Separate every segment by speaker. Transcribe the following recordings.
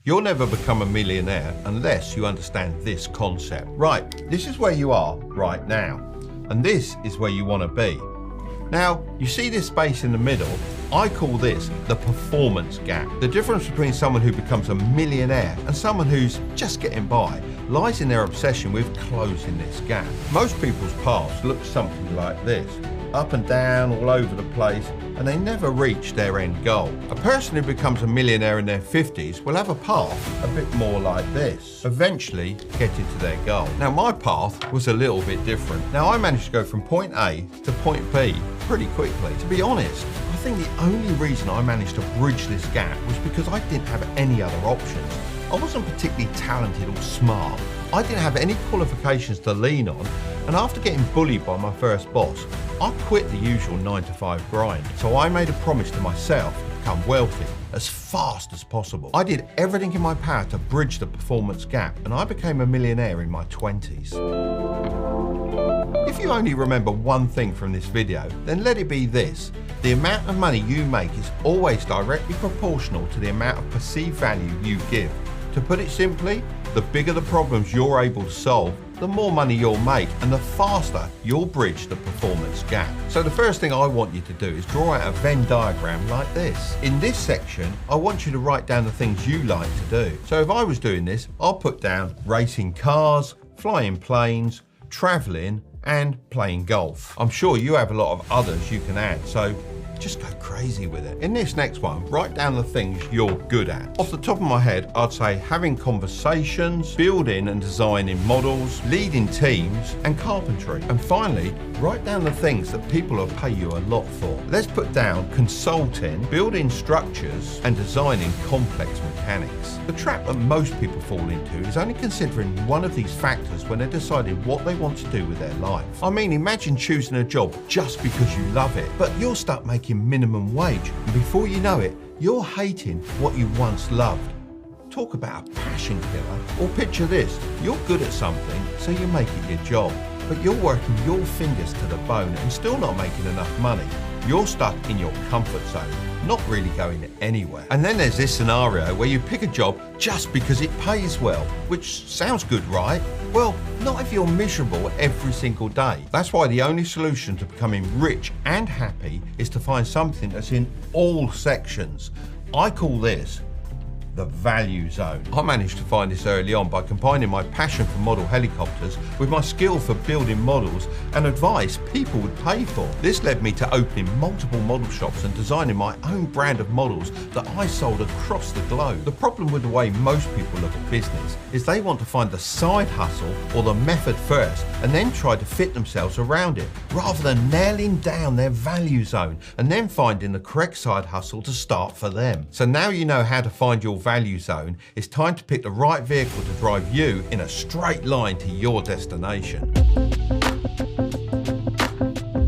Speaker 1: You'll never become a millionaire unless you understand this concept. Right, this is where you are right now, and this is where you want to be. Now, you see this space in the middle? I call this the performance gap. The difference between someone who becomes a millionaire and someone who's just getting by lies in their obsession with closing this gap. Most people's paths look something like this, up and down all over the place, and they never reach their end goal. A person who becomes a millionaire in their 50s will have a path a bit more like this, eventually getting to their goal. Now, my path was a little bit different. Now, I managed to go from point A to point B pretty quickly. To be honest, I think the only reason I managed to bridge this gap was because I didn't have any other options. I wasn't particularly talented or smart. I didn't have any qualifications to lean on, and after getting bullied by my first boss, I quit the usual 9-to-5 grind. So I made a promise to myself to become wealthy as fast as possible. I did everything in my power to bridge the performance gap, and I became a millionaire in my 20s. If you only remember one thing from this video, then let it be this. The amount of money you make is always directly proportional to the amount of perceived value you give. To put it simply, the bigger the problems you're able to solve, the more money you'll make and the faster you'll bridge the performance gap. So the first thing I want you to do is draw out a Venn diagram like this. In this section, I want you to write down the things you like to do. So if I was doing this, I'll put down racing cars, flying planes, traveling, and playing golf. I'm sure you have a lot of others you can add, so just go crazy with it. In this next one, write down the things you're good at. Off the top of my head, I'd say having conversations, building and designing models, leading teams, and carpentry. And finally, write down the things that people will pay you a lot for. Let's put down consulting, building structures, and designing complex mechanics. The trap that most people fall into is only considering one of these factors when they're deciding what they want to do with their life. I mean, imagine choosing a job just because you love it, but you're stuck making minimum wage, and before you know it, you're hating what you once loved. Talk about a passion killer. Or picture this, you're good at something, so you make it your job, but you're working your fingers to the bone and still not making enough money. You're stuck in your comfort zone, not really going anywhere. And then there's this scenario where you pick a job just because it pays well, which sounds good, right? Well, not if you're miserable every single day. That's why the only solution to becoming rich and happy is to find something that's in all sections. I call this the value zone. I managed to find this early on by combining my passion for model helicopters with my skill for building models and advice people would pay for. This led me to opening multiple model shops and designing my own brand of models that I sold across the globe. The problem with the way most people look at business is they want to find the side hustle or the method first and then try to fit themselves around it, rather than nailing down their value zone and then finding the correct side hustle to start for them. So now you know how to find your value zone, it's time to pick the right vehicle to drive you in a straight line to your destination.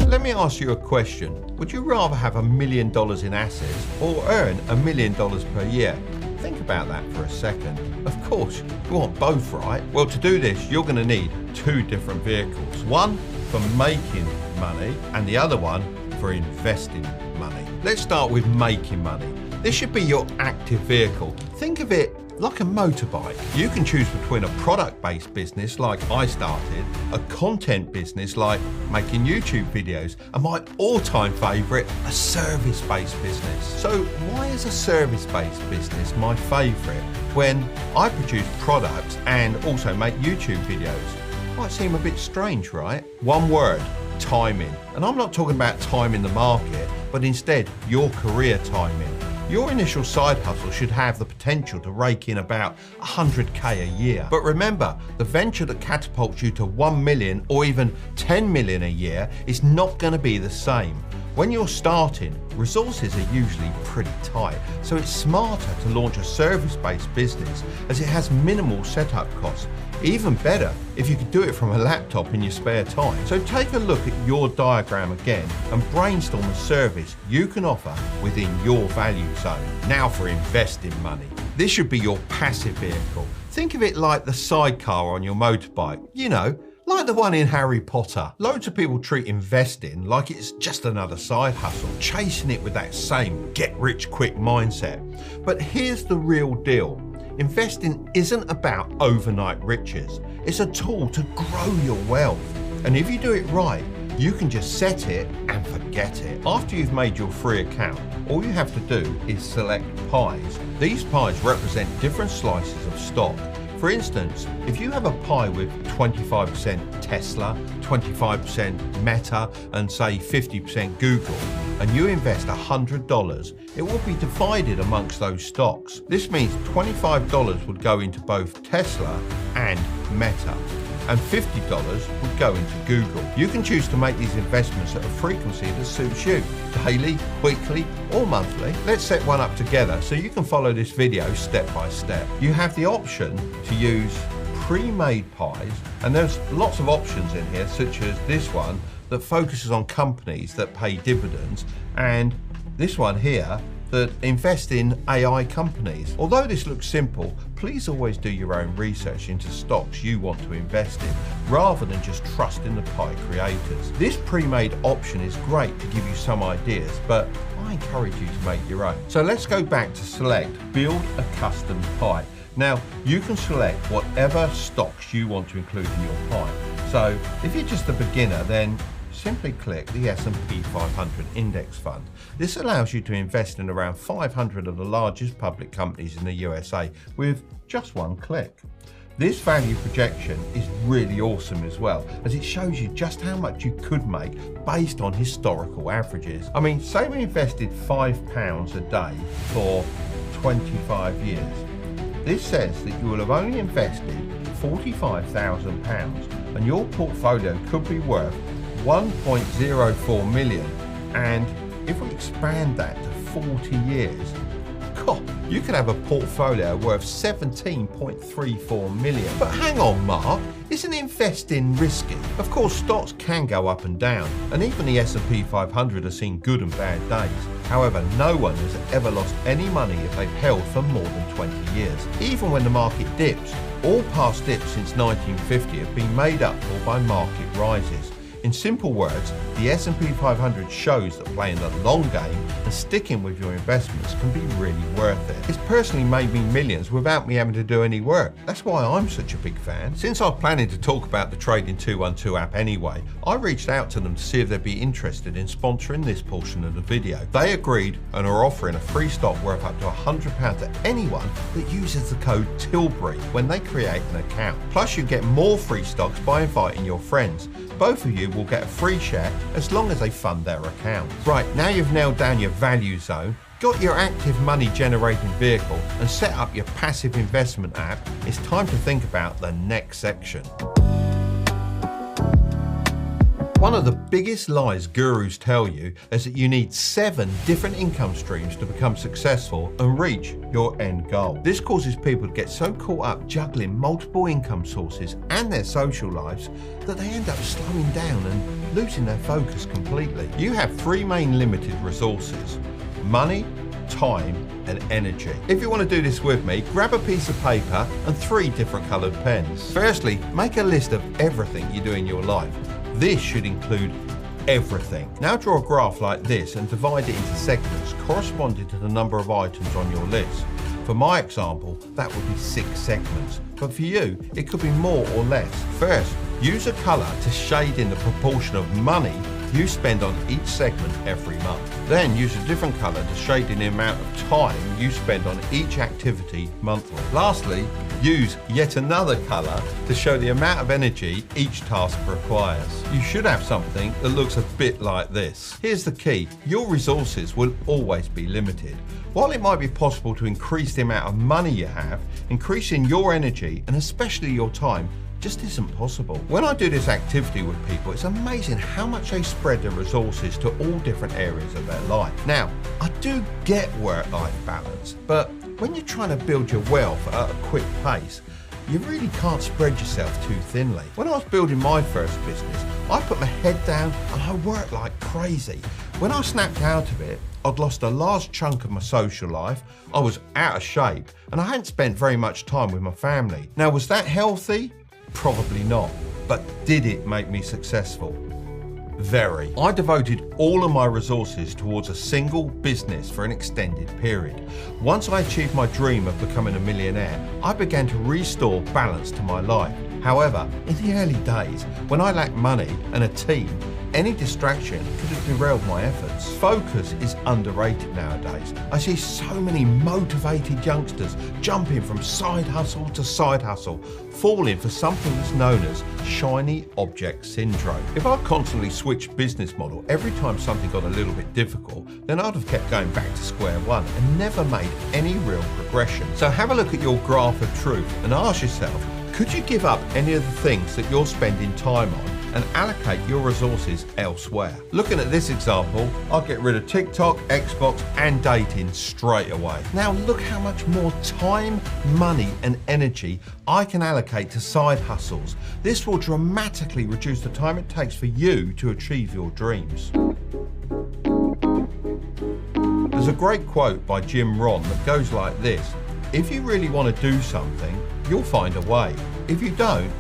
Speaker 1: Let me ask you a question. Would you rather have $1 million in assets or earn $1 million per year? Think about that for a second. Of course, you want both, right? Well, to do this, you're going to need two different vehicles. One for making money and the other one for investing money. Let's start with making money. This should be your active vehicle. Think of it like a motorbike. You can choose between a product-based business like I started, a content business like making YouTube videos, and my all-time favorite, a service-based business. So why is a service-based business my favorite when I produce products and also make YouTube videos? Might seem a bit strange, right? One word, timing. And I'm not talking about timing the market, but instead your career timing. Your initial side hustle should have the potential to rake in about 100k a year. But remember, the venture that catapults you to 1 million or even 10 million a year is not going to be the same. When you're starting, resources are usually pretty tight, so it's smarter to launch a service-based business as it has minimal setup costs. Even better if you could do it from a laptop in your spare time. So take a look at your diagram again and brainstorm a service you can offer within your value zone. Now for investing money. This should be your passive vehicle. Think of it like the sidecar on your motorbike. You know, like the one in Harry Potter. Loads of people treat investing like it's just another side hustle, chasing it with that same get-rich-quick mindset. But here's the real deal. investing isn't about overnight riches. It's a tool to grow your wealth. And if you do it right, you can just set it and forget it. After you've made your free account, all you have to do is select pies. These pies represent different slices of stock. For instance, if you have a pie with 25% Tesla, 25% Meta, and say 50% Google, and you invest $100, it will be divided amongst those stocks. This means $25 would go into both Tesla and Meta, and $50 would go into Google. You can choose to make these investments at a frequency that suits you, daily, weekly, or monthly. Let's set one up together so you can follow this video step by step. You have the option to use pre-made pies, and there's lots of options in here, such as this one that focuses on companies that pay dividends, and this one here that invest in AI companies. Although this looks simple, please always do your own research into stocks you want to invest in, rather than just trust in the pie creators. This pre-made option is great to give you some ideas, but I encourage you to make your own. So let's go back to select Build a Custom Pie. Now, you can select whatever stocks you want to include in your pie. So if you're just a beginner, then simply click the S&P 500 Index Fund. This allows you to invest in around 500 of the largest public companies in the USA with just one click. This value projection is really awesome as well, as it shows you just how much you could make based on historical averages. I mean, say we invested £5 a day for 25 years. This says that you will have only invested £45,000 and your portfolio could be worth 1.04 million, and if we expand that to 40 years, God, you could have a portfolio worth 17.34 million. But hang on, Mark, isn't investing risky? Of course, stocks can go up and down, and even the S&P 500 has seen good and bad days. However, no one has ever lost any money if they've held for more than 20 years. Even when the market dips, all past dips since 1950 have been made up for by market rises. In simple words, the S&P 500 shows that playing the long game and sticking with your investments can be really worth it. It's personally made me millions without me having to do any work. That's why I'm such a big fan. Since I'm planning to talk about the Trading 212 app anyway, I reached out to them to see if they'd be interested in sponsoring this portion of the video. They agreed and are offering a free stock worth up to £100 to anyone that uses the code Tilbury when they create an account. Plus you get more free stocks by inviting your friends. Both of you will get a free share as long as they fund their account. Right, now you've nailed down your value zone, got your active money generating vehicle, and set up your passive investment app, it's time to think about the next section. One of the biggest lies gurus tell you is that you need 7 different income streams to become successful and reach your end goal. This causes people to get so caught up juggling multiple income sources and their social lives that they end up slowing down and losing their focus completely. You have 3 main limited resources: money, time, and energy. If you want to do this with me, grab a piece of paper and 3 different coloured pens. Firstly, make a list of everything you do in your life. This should include everything. Now draw a graph like this and divide it into segments corresponding to the number of items on your list. For my example, that would be 6 segments, but for you, it could be more or less. First, use a colour to shade in the proportion of money you spend on each segment every month. Then use a different colour to shade in the amount of time you spend on each activity monthly. Lastly, use yet another colour to show the amount of energy each task requires. You should have something that looks a bit like this. Here's the key: your resources will always be limited. While it might be possible to increase the amount of money you have, increasing your energy and especially your time just isn't possible. When I do this activity with people, it's amazing how much they spread their resources to all different areas of their life. Now, I do get work-life balance, but when you're trying to build your wealth at a quick pace, you really can't spread yourself too thinly. When I was building my first business, I put my head down and I worked like crazy. When I snapped out of it, I'd lost a large chunk of my social life, I was out of shape, and I hadn't spent very much time with my family. Now, was that healthy? Probably not. But did it make me successful? Very. I devoted all of my resources towards a single business for an extended period. Once I achieved my dream of becoming a millionaire, I began to restore balance to my life. However, in the early days, when I lacked money and a team, any distraction could have derailed my efforts. Focus is underrated nowadays. I see so many motivated youngsters jumping from side hustle to side hustle, falling for something that's known as shiny object syndrome. If I constantly switched business model every time something got a little bit difficult, then I'd have kept going back to square one and never made any real progression. So have a look at your graph of truth and ask yourself, could you give up any of the things that you're spending time on and allocate your resources elsewhere? Looking at this example, I'll get rid of TikTok, Xbox and dating straight away. Now look how much more time, money and energy I can allocate to side hustles. This will dramatically reduce the time it takes for you to achieve your dreams. There's a great quote by Jim Rohn that goes like this: if you really want to do something, you'll find a way. If you don't,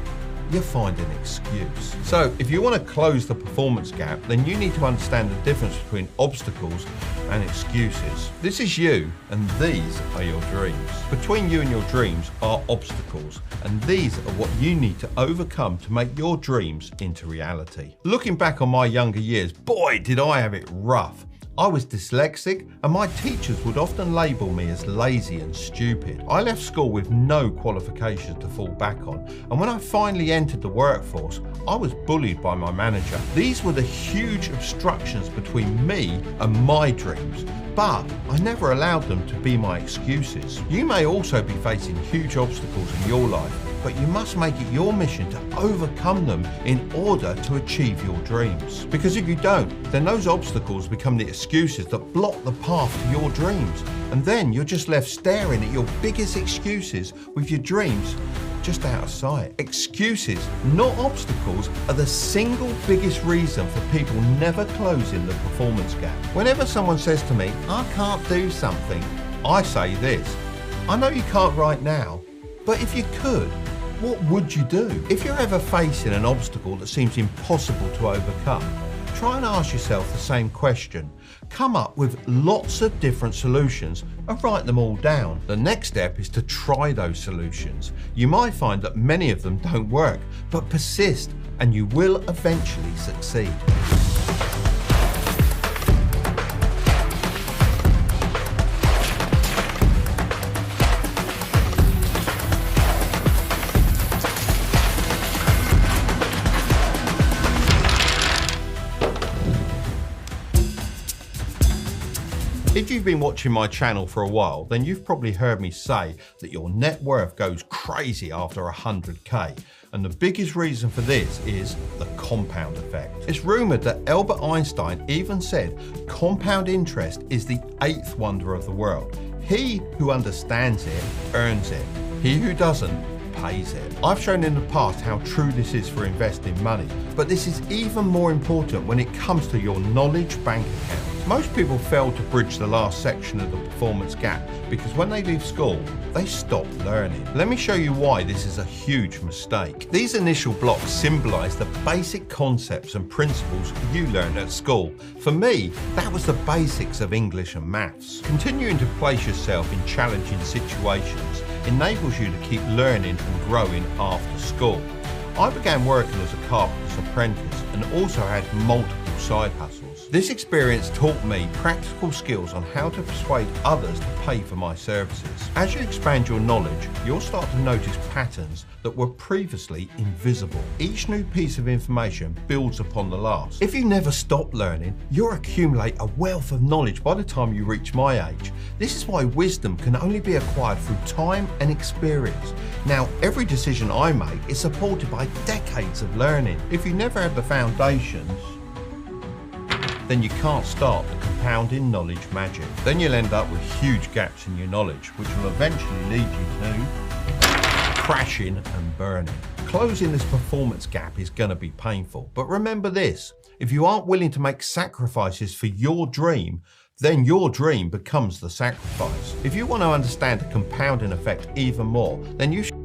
Speaker 1: you'll find an excuse. So if you want to close the performance gap, then you need to understand the difference between obstacles and excuses. This is you and these are your dreams. Between you and your dreams are obstacles, and these are what you need to overcome to make your dreams into reality. Looking back on my younger years, boy, did I have it rough. I was dyslexic and my teachers would often label me as lazy and stupid. I left school with no qualifications to fall back on, and when I finally entered the workforce, I was bullied by my manager. These were the huge obstructions between me and my dreams, but I never allowed them to be my excuses. You may also be facing huge obstacles in your life, but you must make it your mission to overcome them in order to achieve your dreams. Because if you don't, then those obstacles become the excuses that block the path to your dreams. And then you're just left staring at your biggest excuses with your dreams just out of sight. Excuses, not obstacles, are the single biggest reason for people never closing the performance gap. Whenever someone says to me, I can't do something, I say this: I know you can't right now, but if you could, what would you do? If you're ever facing an obstacle that seems impossible to overcome, try and ask yourself the same question. Come up with lots of different solutions and write them all down. The next step is to try those solutions. You might find that many of them don't work, but persist and you will eventually succeed. If you've been watching my channel for a while, then you've probably heard me say that your net worth goes crazy after 100k. And the biggest reason for this is the compound effect. It's rumored that Albert Einstein even said compound interest is the 8th wonder of the world. He who understands it earns it. He who doesn't pays it. I've shown in the past how true this is for investing money, but this is even more important when it comes to your knowledge bank account. Most people fail to bridge the last section of the performance gap because when they leave school, they stop learning. Let me show you why this is a huge mistake. These initial blocks symbolize the basic concepts and principles you learned at school. For me, that was the basics of English and maths. Continuing to place yourself in challenging situations enables you to keep learning and growing after school. I began working as a carpenter's apprentice and also had multiple side hustles. This experience taught me practical skills on how to persuade others to pay for my services. As you expand your knowledge, you'll start to notice patterns that were previously invisible. Each new piece of information builds upon the last. If you never stop learning, you'll accumulate a wealth of knowledge by the time you reach my age. This is why wisdom can only be acquired through time and experience. Now, every decision I make is supported by decades of learning. If you never had the foundations, then you can't start the compounding knowledge magic. Then you'll end up with huge gaps in your knowledge, which will eventually lead you to crashing and burning. Closing this performance gap is going to be painful, but remember this: if you aren't willing to make sacrifices for your dream, then your dream becomes the sacrifice. If you want to understand the compounding effect even more, then you should